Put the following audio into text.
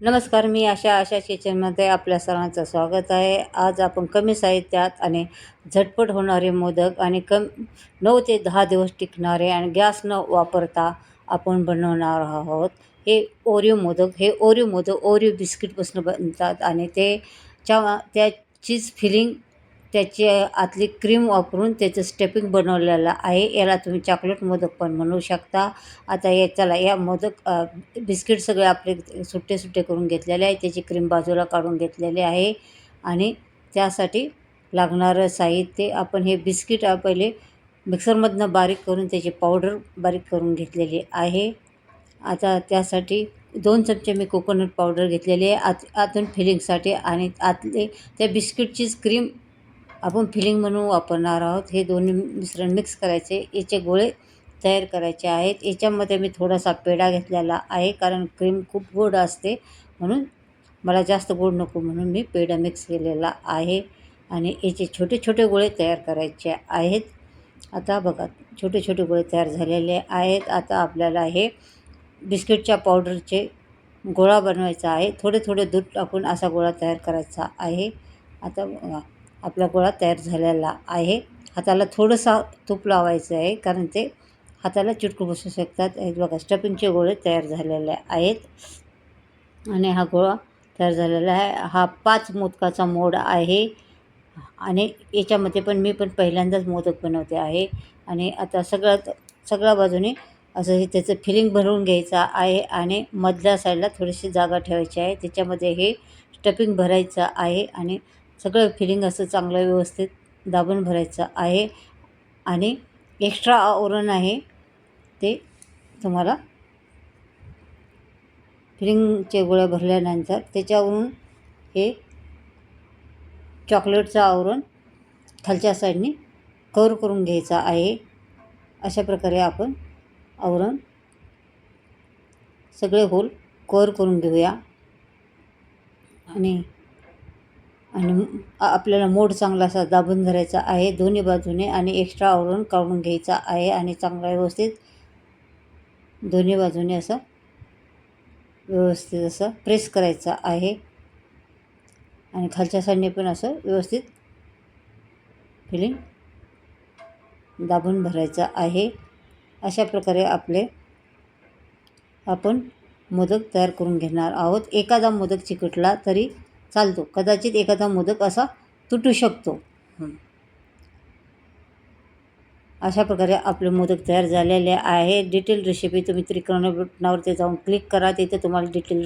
नमस्कार, मी आशा किचनमध्ये आपल्या सर्वांचं स्वागत आहे. आज आपण कमी साहित्यात आणि झटपट होणारे मोदक आणि 9 ते 10 दिवस टिकणारे आणि गॅस न वापरता आपण बनवणार आहोत. हे ओरिओ मोदक ओरिओ बिस्किटपासून बनतात आणि त्याचीच फिलिंग, त्याची आतली क्रीम वापरून त्याचं स्टफिंग बनवलेलं आहे. याला तुम्ही चॉकलेट मोदक पण म्हणू शकता. आता चला या बिस्किट सगळे आपले सुट्टे करून घेतलेले आहे. त्याची क्रीम बाजूला काढून घेतलेली आहे आणि त्यासाठी लागणारं साहित्य आपण हे बिस्किट पहिले मिक्सरमधनं बारीक करून त्याची पावडर बारीक करून घेतलेली आहे. आता त्यासाठी 2 चमचे मी कोकोनट पावडर घेतलेली आहे आतून फिलिंगसाठी आणि आतले त्या बिस्किटचीच क्रीम आपण फिलिंग म्हणून वापरणार आहोत. हे दोन्ही मिश्रण मिक्स करायचे, याचे गोळे तयार करायचे आहेत. याच्यामध्ये मी थोडासा पेढा घेतलेला आहे, कारण क्रीम खूप गोड असते म्हणून मला जास्त गोड नको म्हणून मी पेढा मिक्स केलेला आहे आणि याचे छोटे छोटे गोळे तयार करायचे आहेत. आता बघा, छोटे छोटे गोळे तयार झालेले आहेत. आता आपल्याला हे बिस्किटच्या पावडरचे गोळा बनवायचा आहे. थोडे थोडे दूध टाकून असा गोळा तयार करायचा आहे. आता आपला गोळा तयार झालेला आहे. हाताला थोडंसं तूप लावायचं आहे, कारण ते हाताला चिटकू बसू शकतात. हे बघा, स्टफिंगचे गोळे तयार झालेले आहेत आणि हा गोळा तयार झालेला आहे. हा 5 मोदकाचा मोड आहे आणि याच्यामध्ये मी पहिल्यांदाच मोदक बनवते आहे. आणि आता सगळ्या बाजूने असं हे त्याचं फिलिंग भरून घ्यायचं आहे आणि मधल्या साईडला थोडीशी जागा ठेवायची आहे. त्याच्यामध्ये हे स्टफिंग भरायचं आहे आणि सगळं फिलिंग असं चांगलं व्यवस्थित दाबून भरायचं आहे. आणि एक्स्ट्रा आवरण आहे ते तुम्हाला फिलिंगचे गोळे भरल्यानंतर त्याच्यावरून हे चॉकलेटचं आवरण खालच्या साईडने कव्हर करून घ्यायचं आहे. अशा प्रकारे आपण आवरण सगळे होल कव्हर करून घेऊया आणि आपल्याला मोड चांगला असा दाबून धरायचा आहे दोन्ही बाजूने आणि एक्स्ट्रा आवरण काढून घ्यायचा आहे आणि चांगला व्यवस्थित दोन्ही बाजूने असं व्यवस्थित असं प्रेस करायचं आहे आणि खालच्या साईडने पण असं व्यवस्थित फिलिंग दाबून भरायचं आहे. अशा प्रकारे आपण मोदक तयार करून घेणार आहोत. एखादा मोदक चिकटला तरी चालतो, कदाचित एखादा मोदक असा तुटू शकतो. अशा प्रकारे आपले मोदक तयार झालेले आहे. डिटेल रेसिपी तुम्ही त्रिकोणी बटनावरती जाऊन क्लिक करा, तिथे तुम्हाला डिटेल